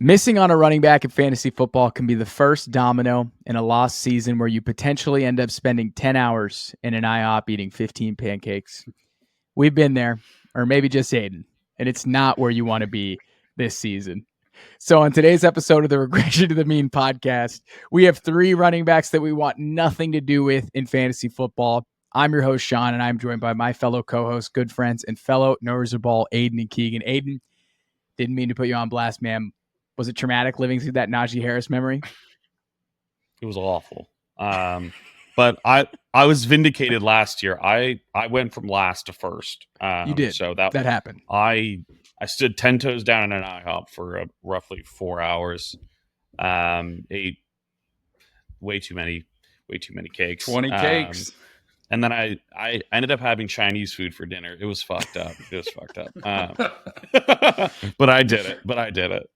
Missing on a running back in fantasy football can be the first domino in a lost season where you potentially end up spending 10 hours in an IHOP eating 15 pancakes. We've been there, or maybe just Aidan, and it's not where you want to be this season. So on today's episode of the Regression to the Mean podcast, we have 3 running backs that we want nothing to do with in fantasy football. I'm your host, Shaun, and I'm joined by my fellow co-hosts, good friends, and fellow knowers of ball, Aidan and Keegan. Aidan, didn't mean to put you on blast, man. Was it traumatic living through that Najee Harris memory? It was awful. But I was vindicated last year. I went from last to first. You did. So that happened. I stood 10 toes down in an IHOP for roughly 4 hours. Ate way too many cakes. 20 cakes. And then I ended up having Chinese food for dinner. It was fucked up. But I did it.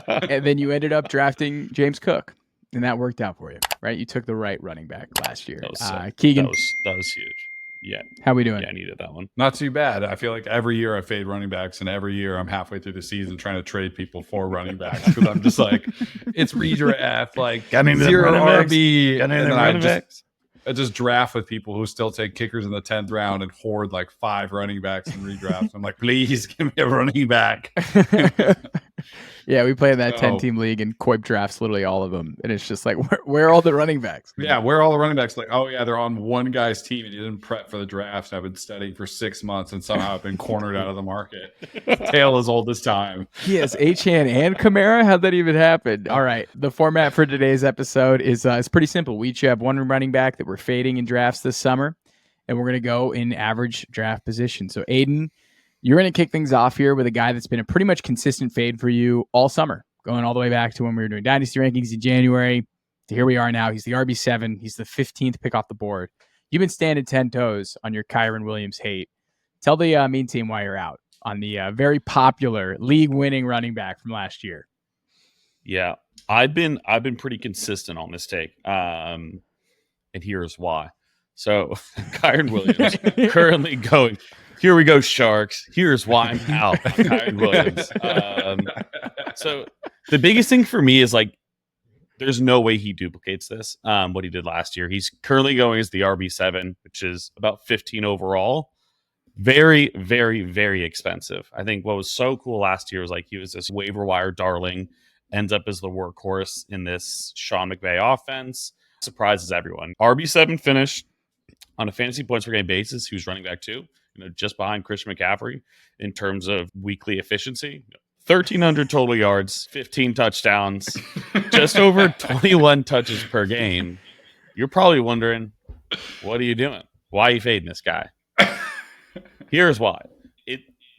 And then you ended up drafting James Cook, and that worked out for you, right? You took the right running back last year. Keegan, that was huge. Yeah. How we doing? Yeah, I needed that one. Not too bad. I feel like every year I fade running backs, and every year I'm halfway through the season trying to trade people for running backs because I'm just like, it's redraft, like zero RB, and then I just draft with people who still take kickers in the 10th round and hoard like 5 running backs in redrafts. I'm like, please give me a running back. Yeah, we play in that 10-team league, and Coip drafts literally all of them. And it's just like, where are all the running backs? Yeah, where are all the running backs? Like, oh, yeah, they're on one guy's team, and he didn't prep for the draft. I've been studying for 6 months, and somehow I've been cornered out of the market. Tale as old as time. He has Achane and Kamara? How'd that even happen? All right, the format for today's episode is it's pretty simple. We each have one running back that we're fading in drafts this summer, and we're going to go in average draft position. So, Aidan, you're going to kick things off here with a guy that's been a pretty much consistent fade for you all summer, going all the way back to when we were doing Dynasty rankings in January to here we are now. He's the RB7. He's the 15th pick off the board. You've been standing 10 toes on your Kyren Williams hate. Tell the mean team why you're out on the very popular league-winning running back from last year. Yeah, I've been pretty consistent on this take, and here's why. So, Kyren Williams currently going. Here we go, Sharks. Here's why I'm out. Kyren Williams. So the biggest thing for me is like, there's no way he duplicates this. What he did last year. He's currently going as the RB7, which is about 15 overall. Very, very, very expensive. I think what was so cool last year was like he was this waiver wire darling, ends up as the workhorse in this Sean McVay offense. Surprises everyone. RB7 finished on a fantasy points per game basis. He was running back 2. Just behind Christian McCaffrey in terms of weekly efficiency. 1,300 total yards, 15 touchdowns, just over 21 touches per game. You're probably wondering, what are you doing? Why are you fading this guy? Here's why.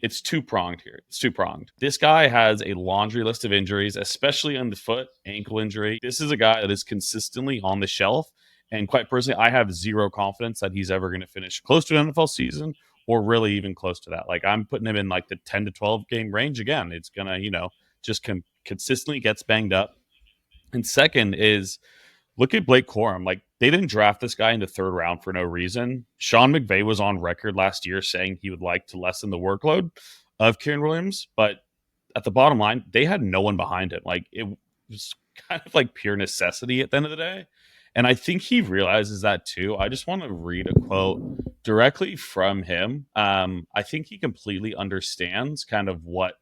It's two-pronged here. It's two-pronged. This guy has a laundry list of injuries, especially on the foot, ankle injury. This is a guy that is consistently on the shelf. And quite personally, I have zero confidence that he's ever going to finish close to an NFL season or really even close to that. Like, I'm putting him in like the 10 to 12 game range again. It's going to, just consistently gets banged up. And second is, look at Blake Corum. Like, they didn't draft this guy in the 3rd round for no reason. Sean McVay was on record last year saying he would like to lessen the workload of Kyren Williams. But at the bottom line, they had no one behind him. Like, it was kind of like pure necessity at the end of the day. And I think he realizes that too. I just want to read a quote directly from him. I think he completely understands kind of what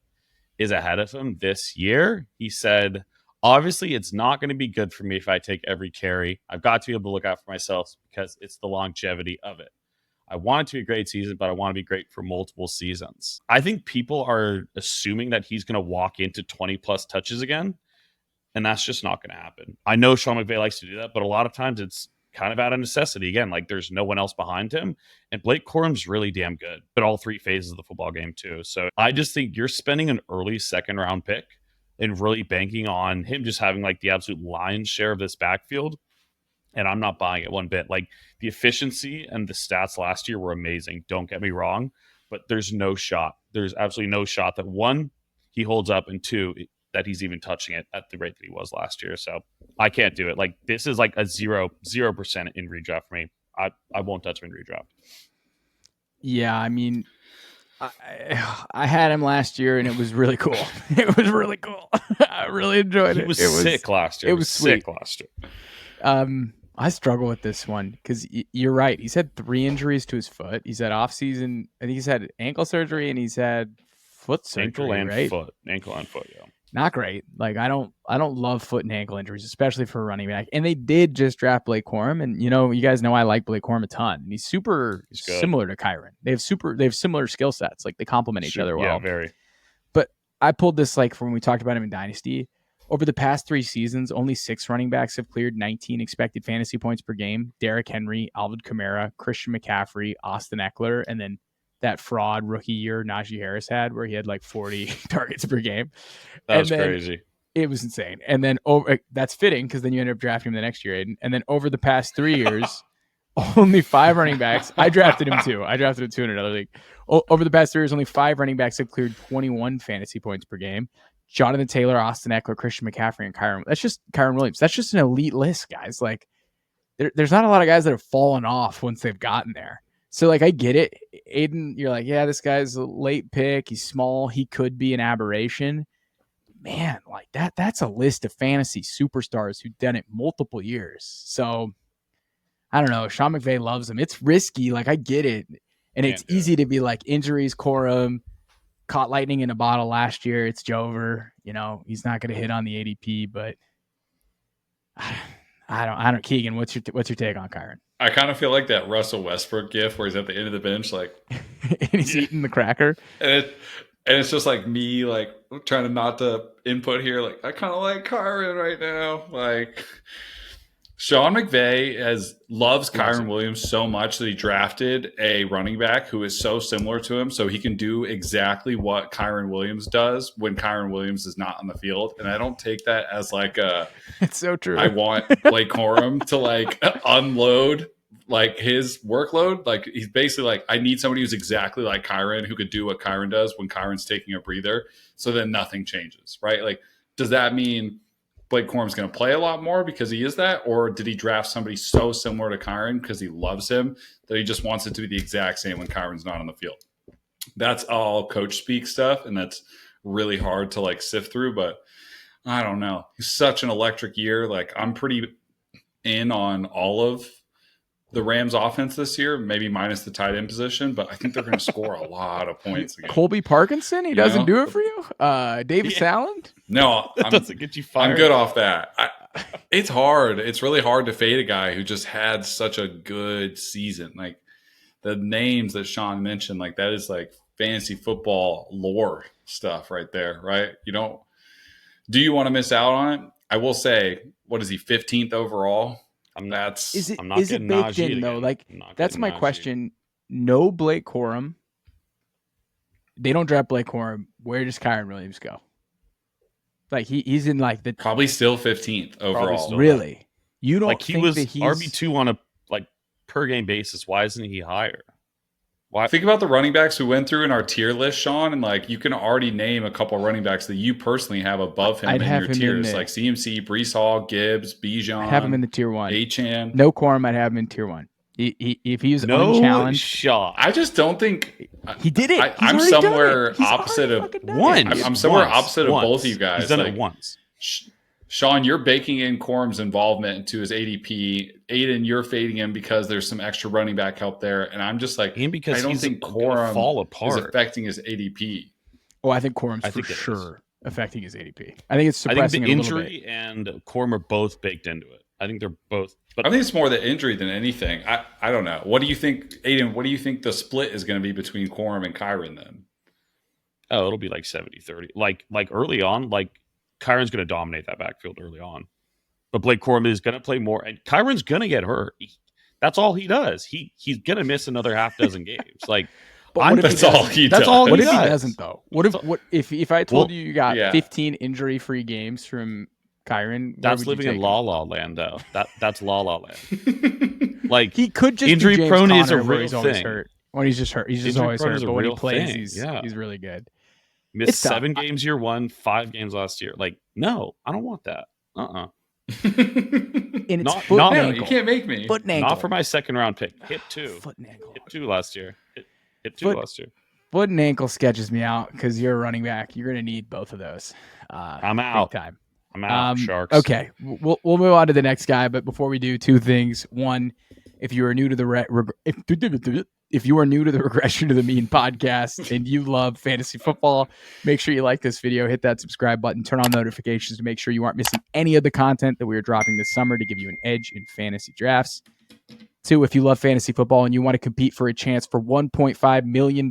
is ahead of him this year. He said, obviously, it's not going to be good for me if I take every carry. I've got to be able to look out for myself because it's the longevity of it. I want it to be a great season, but I want to be great for multiple seasons. I think people are assuming that he's going to walk into 20 plus touches again. And that's just not going to happen. I know Sean McVay likes to do that, but a lot of times it's kind of out of necessity. Again, like there's no one else behind him. And Blake Corum's really damn good at all 3 phases of the football game too. So I just think you're spending an early 2nd round pick and really banking on him just having like the absolute lion's share of this backfield. And I'm not buying it one bit. Like the efficiency and the stats last year were amazing. Don't get me wrong, but there's no shot. There's absolutely no shot that 1, he holds up, and 2, that he's even touching it at the rate that he was last year. So I can't do it. Like this is like a 0% in redraft for me. I won't touch him in redraft. Yeah, I mean, I had him last year, and it was really cool. It was really cool. I really enjoyed it. He was it sick last year. It was sick sweet. last year. I struggle with this one because you're right. He's had 3 injuries to his foot. He's had off-season. I think he's had ankle surgery and he's had foot surgery. Ankle and foot. Yeah. Not great. Like I don't love foot and ankle injuries, especially for a running back. And they did just draft Blake Corum, and you guys know I like Blake Corum a ton. And he's similar to Kyren. They have similar skill sets. Like they complement each other well. Yeah, very. But I pulled this like from when we talked about him in Dynasty. Over the past 3 seasons, only 6 running backs have cleared 19 expected fantasy points per game. Derrick Henry, Alvin Kamara, Christian McCaffrey, Austin Eckler, and then that fraud rookie year Najee Harris had where he had like 40 targets per game. That was crazy. It was insane. And then that's fitting because then you ended up drafting him the next year, Aidan. And then over the past 3 years, only 5 running backs. I drafted him too. In another league. Over the past 3 years, only 5 running backs have cleared 21 fantasy points per game. Jonathan Taylor, Austin Eckler, Christian McCaffrey, and Kyren Williams. That's just an elite list, guys. Like, there's not a lot of guys that have fallen off once they've gotten there. So, like, I get it. Aidan, you're like, yeah, this guy's a late pick. He's small. He could be an aberration. Man, like, that's a list of fantasy superstars who've done it multiple years. So, I don't know. Sean McVay loves him. It's risky. Like, I get it. And it's easy to be like, injuries, Corum, caught lightning in a bottle last year. It's Jover. He's not going to hit on the ADP, but I don't. Keegan, what's your take on Kyren? I kind of feel like that Russell Westbrook gif where he's at the end of the bench, like, and he's eating the cracker, and it's just like me, like trying to not to input here. Like, I kind of like Kyren right now. Like, Sean McVay loves Kyren Williams so much that he drafted a running back who is so similar to him, so he can do exactly what Kyren Williams does when Kyren Williams is not on the field. And I don't take that as like it's so true. I want Blake Corum to like unload like his workload. Like, he's basically like, I need somebody who's exactly like Kyren, who could do what Kyren does when Kyren's taking a breather, so then nothing changes, right? Like, does that mean Blake Corum's going to play a lot more because he is that? Or did he draft somebody so similar to Kyren because he loves him that he just wants it to be the exact same when Kyren's not on the field? That's all coach speak stuff, and that's really hard to like sift through, but I don't know. He's such an electric year. Like, I'm pretty in on all of the Rams offense this year, maybe minus the tight end position, but I think they're going to score a lot of points again. Colby Parkinson, he doesn't do it for you? David Salland? No, that doesn't get you fired. I'm good off that. It's hard. It's really hard to fade a guy who just had such a good season. Like, the names that Shaun mentioned, like, that is like fantasy football lore stuff right there, right? Do you want to miss out on it? I will say, what is he, 15th overall? I'm not is it getting baked Najee in though? again. Like, that's my question. No Blake Corum. They don't draft Blake Corum. Where does Kyren Williams go? Like, he's in like the probably still 15th overall. Really? You don't like he think was that he's RB2 on a like per game basis? Why isn't he higher? Why? Think about the running backs who went through in our tier list, Shaun, and like, you can already name a couple of running backs that you personally have above him in your tiers, like CMC, Breece Hall, Gibbs, Bijan. I'd have him in the tier 1. Achane. No Corum, I'd have him in tier 1. If he's unchallenged, shot. I just don't think he did it. I'm somewhere opposite of one. I'm somewhere opposite of both of you guys. He's done it once. Shaun, you're baking in Corum's involvement into his ADP. Aidan, you're fading him because there's some extra running back help there. And I'm just like, and because I don't think Corum fall apart. is affecting his ADP. Oh, I think Corum's for sure affecting his ADP. I think it's suppressing the it a little bit. injury and Corum are both baked into it. I think they're both. But I think it's more the injury than anything. I don't know. What do you think, Aidan? What do you think the split is going to be between Corum and Kyren then? Oh, it'll be like 70-30. Like early on, like Kyren's going to dominate that backfield early on. But Blake Corum is going to play more. And Kyren's going to get hurt. That's all he does. He's going to miss another half dozen games. Like, that's all he does. What if he doesn't, though? What if I told you got 15 injury-free games from Kyren? That's living in La La Land, though. That's La La Land. Like, he could just injury be prone James is a Conner, where real he's always thing. hurt. When he's just hurt, he's just always hurt. But when he plays, he's really good. Missed 7 games year 1, 5 games last year. Like, no, I don't want that. And it's foot and ankle. You can't make me. Foot and ankle. Not for my second round pick. Hit 2. Foot and ankle. Hit 2 last year. Hit 2 last year. Foot and ankle sketches me out because you're a running back. You're going to need both of those. I'm out. Big time. I'm out, Sharks. Okay, we'll move on to the next guy, but before we do, two things. One, if you are new to the if you are new to the Regression to the Mean podcast and you love fantasy football, make sure you like this video, hit that subscribe button, turn on notifications to make sure you aren't missing any of the content that we are dropping this summer to give you an edge in fantasy drafts. Two, if you love fantasy football and you want to compete for a chance for $1.5 million,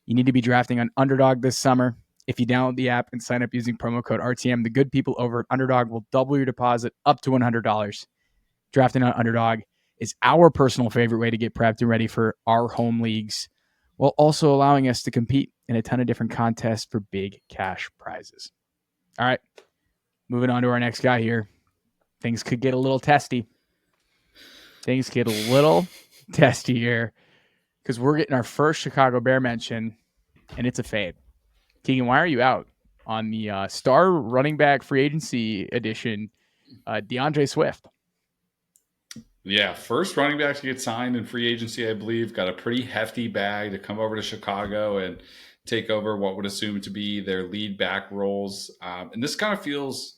you need to be drafting on Underdog this summer. If you download the app and sign up using promo code RTM, the good people over at Underdog will double your deposit up to $100. Drafting on Underdog is our personal favorite way to get prepped and ready for our home leagues, while also allowing us to compete in a ton of different contests for big cash prizes. All right, moving on to our next guy here. Things could get a little testy. Things get a little testy here because we're getting our first Chicago Bear mention, and it's a fade. Keegan, why are you out on the star running back free agency edition, DeAndre Swift? Yeah, first running back to get signed in free agency, I believe, got a pretty hefty bag to come over to Chicago and take over what would assume to be their lead back roles. And this kind of feels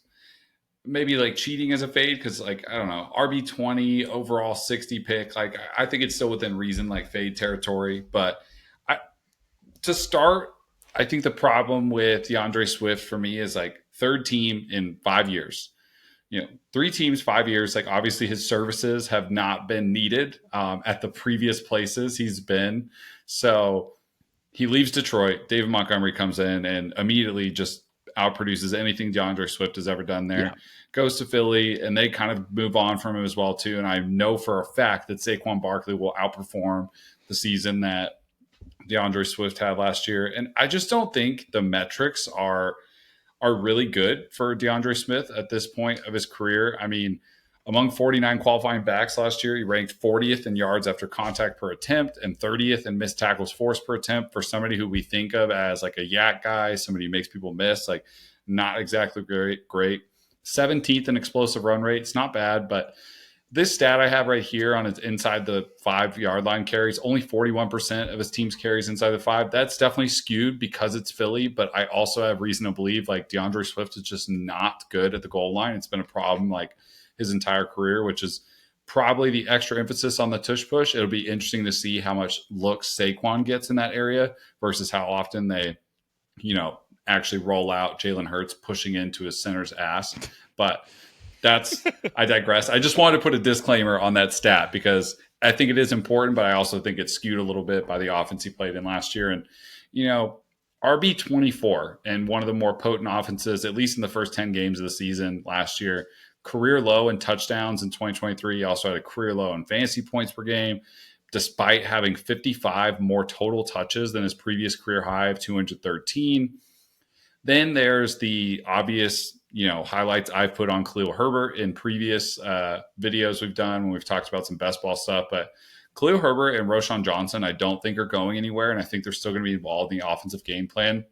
maybe like cheating as a fade because, like, I don't know, RB20, overall 60 pick. Like, I think it's still within reason, like fade territory. But to start, I think the problem with DeAndre Swift for me is like third team in 5 years. 3 teams, 5 years. Like, obviously his services have not been needed at the previous places he's been. So he leaves Detroit. David Montgomery comes in and immediately just outproduces anything DeAndre Swift has ever done there. Yeah. Goes to Philly, and they kind of move on from him as well too. And I know for a fact that Saquon Barkley will outperform the season that DeAndre Swift had last year. And I just don't think the metrics are really good for DeAndre Smith at this point of his career. I mean, among 49 qualifying backs last year, he ranked 40th in yards after contact per attempt and 30th in missed tackles forced per attempt. For somebody who we think of as like a yak guy, somebody who makes people miss, like not exactly great. 17th in explosive run rate. It's not bad, but this stat I have right here on his inside the 5-yard line carries, only 41% of his team's carries inside the 5. That's definitely skewed because it's Philly, but I also have reason to believe like DeAndre Swift is just not good at the goal line. It's been a problem like his entire career, which is probably the extra emphasis on the tush push. It'll be interesting to see how much looks Saquon gets in that area versus how often they, actually roll out Jalen Hurts pushing into his center's ass. But I digress. I just wanted to put a disclaimer on that stat because I think it is important, but I also think it's skewed a little bit by the offense he played in last year. And, RB24 and one of the more potent offenses, at least in the first 10 games of the season last year, career low in touchdowns in 2023. He also had a career low in fantasy points per game, despite having 55 more total touches than his previous career high of 213. Then there's the obvious, highlights I've put on Khalil Herbert in previous videos we've done when we've talked about some best ball stuff. But Khalil Herbert and Roschon Johnson, I don't think are going anywhere. And I think they're still going to be involved in the offensive game plan.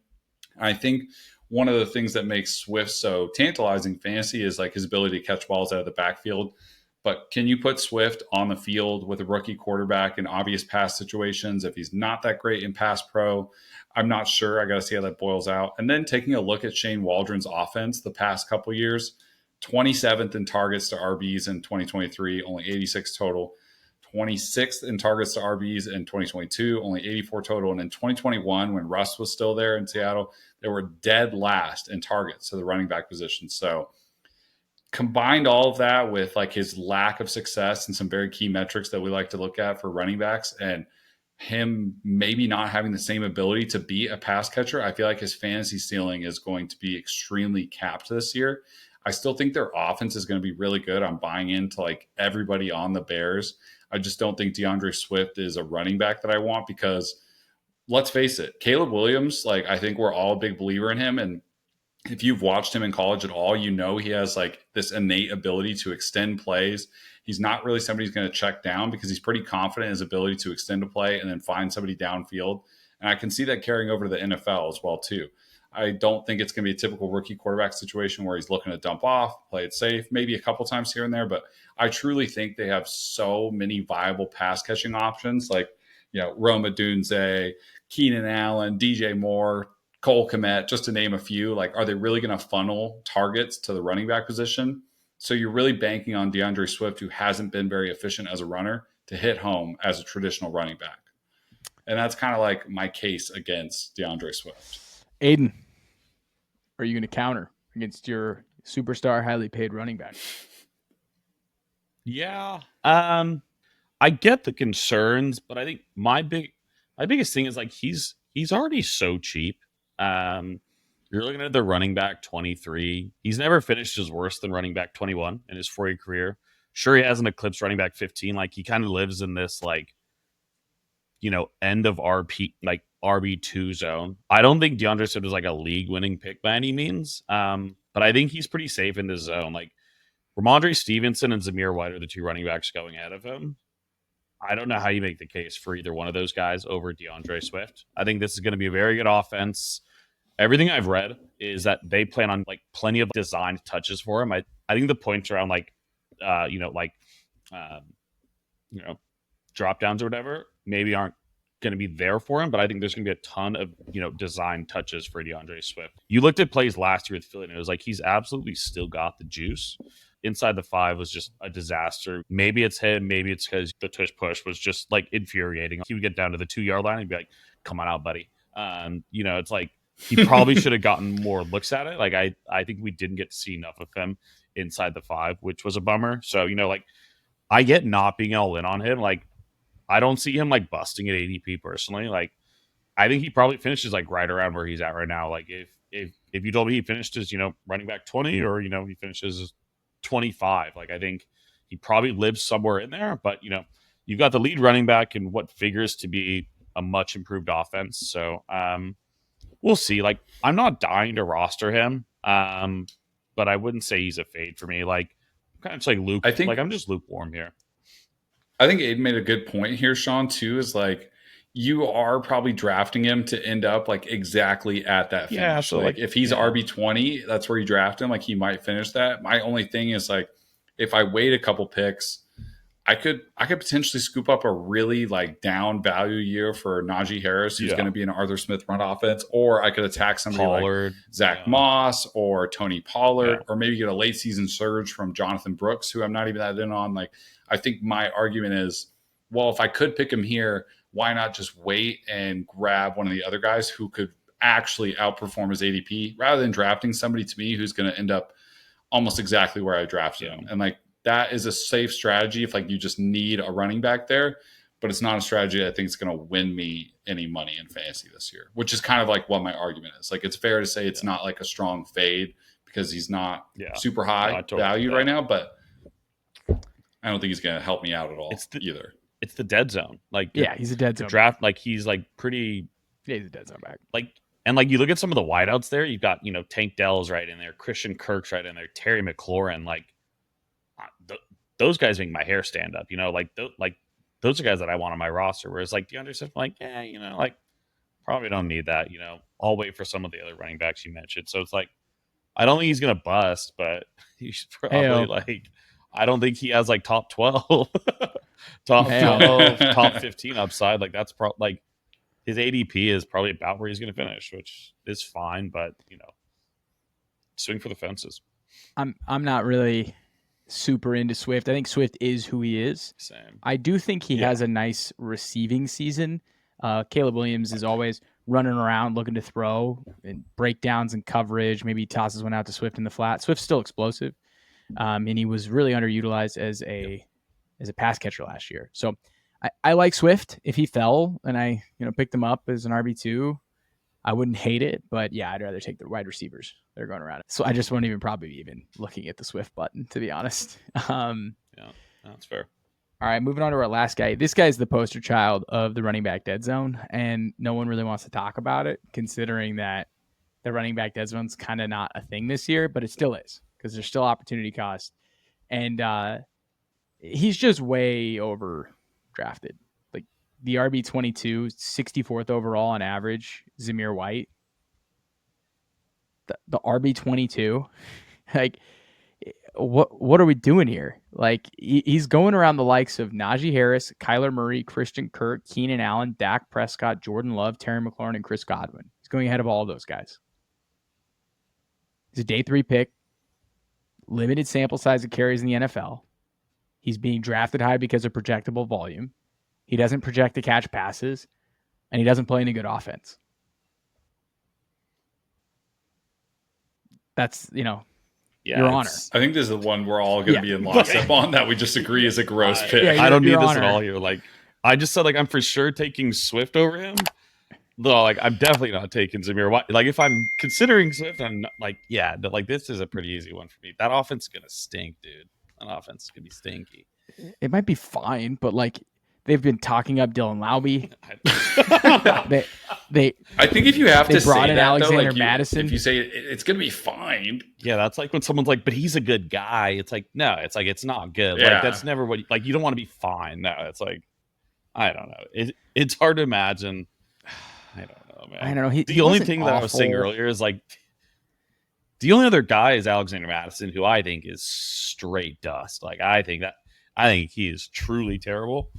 I think one of the things that makes Swift so tantalizing fantasy is like his ability to catch balls out of the backfield. But can you put Swift on the field with a rookie quarterback in obvious pass situations if he's not that great in pass pro? I'm not sure. I got to see how that boils out. And then taking a look at Shane Waldron's offense the past couple of years, 27th in targets to RBs in 2023, only 86 total. 26th in targets to RBs in 2022, only 84 total. And in 2021, when Russ was still there in Seattle, they were dead last in targets to the running back position. So combined all of that with like his lack of success and some very key metrics that we like to look at for running backs and him maybe not having the same ability to be a pass catcher, I feel like his fantasy ceiling is going to be extremely capped this year. I still think their offense is going to be really good. I'm buying into like everybody on the Bears. I just don't think DeAndre Swift is a running back that I want because let's face it, Caleb Williams, like I think we're all a big believer in him. And if you've watched him in college at all, he has like this innate ability to extend plays. He's not really somebody who's going to check down because he's pretty confident in his ability to extend a play and then find somebody downfield. And I can see that carrying over to the NFL as well too. I don't think it's going to be a typical rookie quarterback situation where he's looking to dump off, play it safe, maybe a couple times here and there. But I truly think they have so many viable pass catching options like, Rome Odunze, Keenan Allen, DJ Moore, Cole Kmet, just to name a few. Like, are they really going to funnel targets to the running back position? So you're really banking on DeAndre Swift, who hasn't been very efficient as a runner, to hit home as a traditional running back. And that's kind of like my case against DeAndre Swift. Aidan, are you going to counter against your superstar, highly paid running back? Yeah. I get the concerns, but I think my biggest thing is like he's already so cheap. You're looking at the running back 23. He's never finished as worse than running back 21 in his 4-year career. Sure, he hasn't eclipsed running back 15. Like, he kind of lives in this, like, end of RB2 zone. I don't think DeAndre Swift is like a league winning pick by any means. But I think he's pretty safe in this zone. Like, Ramondre Stevenson and Zamir White are the two running backs going ahead of him. I don't know how you make the case for either one of those guys over DeAndre Swift. I think this is going to be a very good offense. Everything I've read is that they plan on like plenty of designed touches for him. I think the points around drop downs or whatever maybe aren't going to be there for him, but I think there's going to be a ton of design touches for DeAndre Swift. You looked at plays last year with Philly, and it was like he's absolutely still got the juice. Inside the 5 was just a disaster. Maybe it's him, maybe it's because the tush push was just like infuriating. He would get down to the 2-yard line and be like, "Come on out, buddy." It's like he probably should have gotten more looks at it. Like, I think we didn't get to see enough of him inside the 5, which was a bummer. So I get not being all in on him. Like, I don't see him like busting at ADP personally. Like, I think he probably finishes like right around where he's at right now. Like, if you told me he finished as running back 20 or he finishes 25, like, I think he probably lives somewhere in there. But you've got the lead running back in what figures to be a much improved offense. So we'll see. Like, I'm not dying to roster him, but I wouldn't say he's a fade for me. Like, kind of just like Luke. I'm just lukewarm here. I think Aiden made a good point here, Shaun, too, is like you are probably drafting him to end up like exactly at that finish. Yeah, so like if he's RB20, that's where you draft him. Like, he might finish that. My only thing is like if I wait a couple picks, I could potentially scoop up a really like down value year for Najee Harris, who's going to be an Arthur Smith run offense, or I could attack somebody like Zach Moss or Tony Pollard, or maybe get a late season surge from Jonathan Brooks, who I'm not even that in on. Like, I think my argument is, well, if I could pick him here, why not just wait and grab one of the other guys who could actually outperform his ADP rather than drafting somebody to me who's going to end up almost exactly where I drafted him. And like, that is a safe strategy if like you just need a running back there, but it's not a strategy that I think is going to win me any money in fantasy this year, which is kind of like what my argument is. Like, it's fair to say it's not like a strong fade because he's not super high valued right now, but I don't think he's going to help me out at all either. It's the dead zone. Like, he's a dead zone draft. Like, he's like pretty. Yeah, he's a dead zone back. Like, and like you look at some of the wideouts there, you've got Tank Dell's right in there, Christian Kirk's right in there, Terry McLaurin. Like, those guys make my hair stand up. Those are guys that I want on my roster. Whereas like DeAndre Swift, like, like probably don't need that. I'll wait for some of the other running backs you mentioned. So it's like, I don't think he's gonna bust, but he should probably like. I don't think he has like top 12, top 12, top 15 upside. Like, that's probably like his ADP is probably about where he's going to finish, which is fine. But swing for the fences. I'm not really super into Swift. I think Swift is who he is. Same. I do think he has a nice receiving season. Caleb Williams is always running around looking to throw and breakdowns and coverage. Maybe he tosses one out to Swift in the flat. Swift's still explosive. And he was really underutilized as a pass catcher last year. So I like Swift. If he fell and I picked him up as an RB2, I wouldn't hate it. But yeah, I'd rather take the wide receivers that are going around it. So I just won't probably even looking at the Swift button, to be honest. That's fair. All right, moving on to our last guy. This guy's the poster child of the running back dead zone, and no one really wants to talk about it, considering that the running back dead zone's kind of not a thing this year, but it still is, because there's still opportunity cost. And he's just way overdrafted. Like, the RB22, 64th overall on average, Zamir White. The RB22, like, what are we doing here? Like he's going around the likes of Najee Harris, Kyler Murray, Christian Kirk, Keenan Allen, Dak Prescott, Jordan Love, Terry McLaurin, and Chris Godwin. He's going ahead of all of those guys. He's a day 3 pick, limited sample size of carries in the NFL. He's being drafted high because of projectable volume. He doesn't project to catch passes, and he doesn't play any good offense. That's, Your Honor. I think this is the one we're all going to be in lockstep on, that we just agree is a gross pick. I don't need Your this Honor. at all here. Like, I just said, like, I'm for sure taking Swift over him. Though, like, I'm definitely not taking Zamir White. Like, if I'm considering Swift, I'm not, like, this is a pretty easy one for me. That offense is going to stink, dude. That offense is going to be stinky. It might be fine, but, like, they've been talking up Dylan Laube. I think if you have they to brought say in that, Alexander though, like Madison. if you say it's going to be fine. Yeah, that's like when someone's like, but he's a good guy. It's like, no, it's like, it's not good. Yeah. Like, that's never what, like, you don't want to be fine. No, it's like, I don't know. It's hard to imagine. I don't know, man. I don't know. The only thing that I was saying earlier is, like, the only other guy is Alexander Madison, who I think is straight dust. Like, I think he is truly terrible.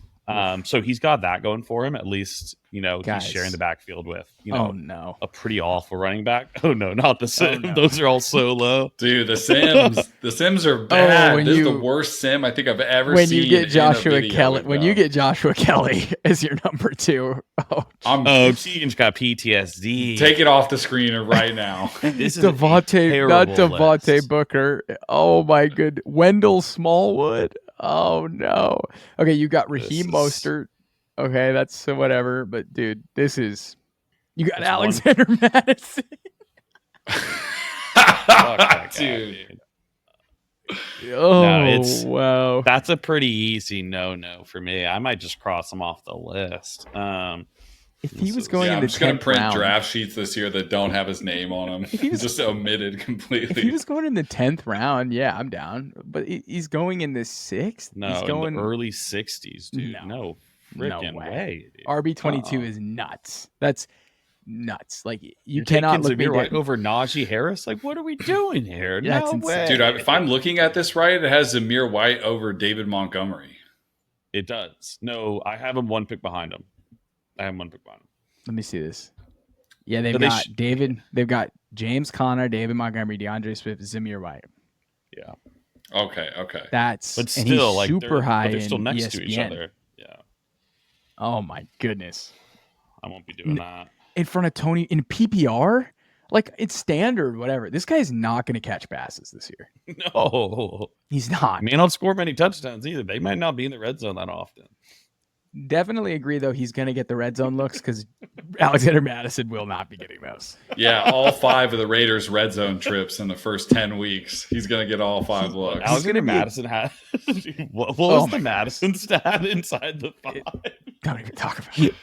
So he's got that going for him. At least, Guys. he's sharing the backfield with, Oh, no. a pretty awful running back. Oh no, not the Sims. no. Those are all so low. Dude, the Sims are bad. This is the worst Sim I think I've ever seen. When you get Joshua Kelly, when you get Joshua Kelly as your number 2. Keegan's got PTSD. Take it off the screen right now. This is Devontae, not Devontae list. Booker. Oh my good. Wendell Smallwood. Oh no. Okay, you got Raheem Mostert. Okay, that's whatever. But dude, you got Alexander Madison. Dude. Oh, wow. That's a pretty easy no for me. I might just cross him off the list. If he was going in I'm the just going to 10th print round, draft sheets this year that don't have his name on them. He's just omitted completely. if he was going in the 10th round, yeah, I'm down. But he's going in the 6th? No, he's going in the early 60s, dude. No freaking way. Dude. RB22 is nuts. That's nuts. Like, You're cannot look taking me Zamir over Najee Harris. Like, what are we doing here? That's no insane. way. Dude, if I'm looking at this right, it has Zamir White over David Montgomery. It does. No, I have him one pick behind him. Let me see this. Yeah, they've got David. They've got James Conner, David Montgomery, DeAndre Swift, Zamir White. Yeah. Okay. That's but and still he's like super high. they're still in next ESPN. to each other. Yeah. Oh my goodness. I won't be doing that. In front of Tony in PPR? Like, it's standard, whatever. This guy's not going to catch passes this year. No. He's not. May not score many touchdowns either. They might not be in the red zone that often. Definitely agree, though, he's going to get the red zone looks because Alexander Madison will not be getting those. Yeah, all 5 of the Raiders' red zone trips in the first 10 weeks. He's going to get all 5 looks. Alexander Madison had what was the Madison stat inside the 5? Don't even talk about it.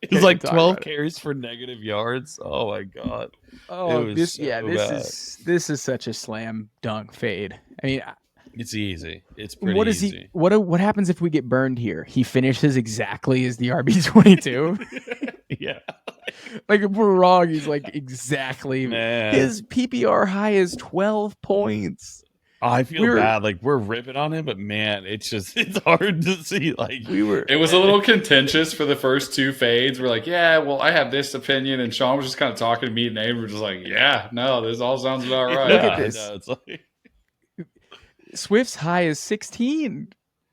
It was like 12 carries for negative yards. Oh my god. Oh, this bad. this is such a slam dunk fade. I mean, it's easy. It's pretty easy. What happens if we get burned here? He finishes exactly as the RB22. Yeah. Like, if we're wrong, he's like exactly. Man. His PPR high is 12 points. I feel bad. Like, we're ripping on him, but man, it's hard to see. Like, it was a little contentious for the first 2 fades. We're like, yeah, well, I have this opinion, and Shaun was just kind of talking to me and Aidan. We're just like, yeah, no, this all sounds about right. Look at this. It's like... Swift's high is 16,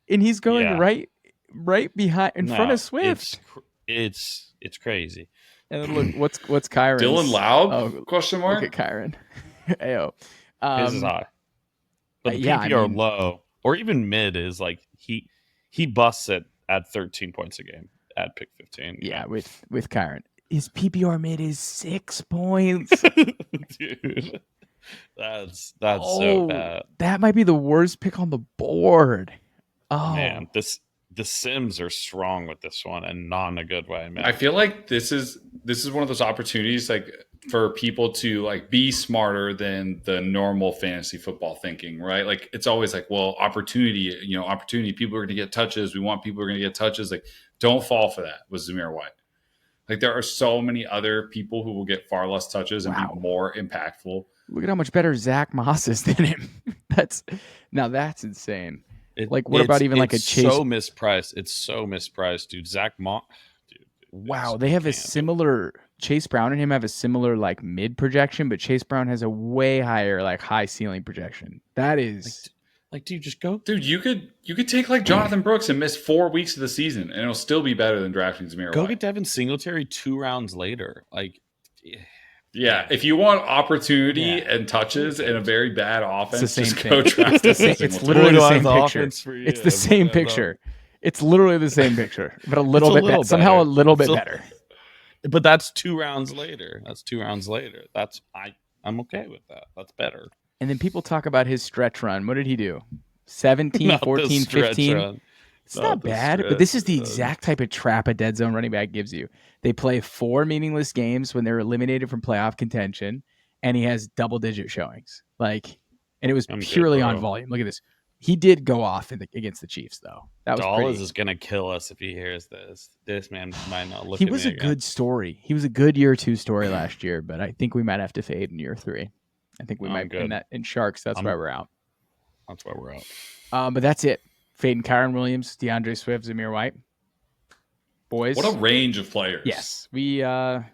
and he's going right behind in front of Swift. It's crazy. And then look, what's Kyren? Dylan Laube? Question mark. Look at Kyren. Ayo. His is high. But the PPR low or even mid is like he busts it at 13 points a game at pick 15. Yeah, with Kyren. His PPR mid is 6 points. Dude. That's so bad. That might be the worst pick on the board. Oh man, the Sims are strong with this one and not in a good way, man. I feel like this is one of those opportunities like for people to like be smarter than the normal fantasy football thinking, right? Like it's always like, well, opportunity, people are going to get touches. We want people who are going to get touches. Like, don't fall for that with Zamir White. Like, there are so many other people who will get far less touches and be more impactful. Look at how much better Zach Moss is than him. That's insane. What about even like a Chase? So mispriced. It's so mispriced, dude. Zach Moss. Wow, they have a similar. Chase Brown and him have a similar like mid projection, but Chase Brown has a way higher like high ceiling projection. That is dude, just go. Dude, you could take like Jonathan Brooks and miss 4 weeks of the season, and it'll still be better than drafting Zamir. Go get Devin Singletary 2 rounds later. Yeah, if you want opportunity and touches in a very bad offense, just go draft. It's literally the same picture. It's the same picture. It's literally the same picture, but a little bit better. Somehow a little bit better. But that's 2 rounds later. I'm okay with that. That's better. And then people talk about his stretch run. What did he do? 17, 14, 15. Run. It's not bad, but this is the exact type of trap a dead zone running back gives you. They play 4 meaningless games when they're eliminated from playoff contention, and he has double-digit showings. And it was purely on volume. Look at this. He did go off against the Chiefs, though. That was Dallas is going to kill us if he hears this. This man might not look at me. He was a good story. He was a good year 2 story last year, but I think we might have to fade in year 3. I think we might in Sharks. That's why we're out. That's why we're out. But that's it. Fading Kyren Williams, DeAndre Swift, Zamir White. Boys. What a range of players. Yes. I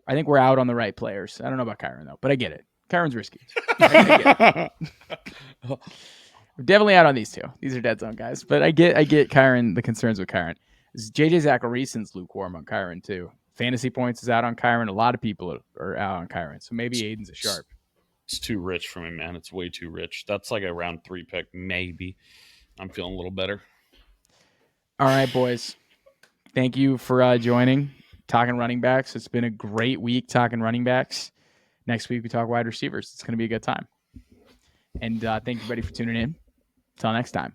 think we're out on the right players. I don't know about Kyren, though, but I get it. Kyren's risky. We're definitely out on these 2. These are dead zone guys. But I get Kyren, the concerns with Kyren. JJ Zacharyason's lukewarm on Kyren, too. Fantasy points is out on Kyren. A lot of people are out on Kyren. So maybe Aidan's a sharp. It's too rich for me, man. It's way too rich. That's like a round 3 pick, maybe. I'm feeling a little better. All right, boys. Thank you for joining, talking running backs. It's been a great week talking running backs. Next week, we talk wide receivers. It's going to be a good time. And thank you, everybody, for tuning in. Until next time.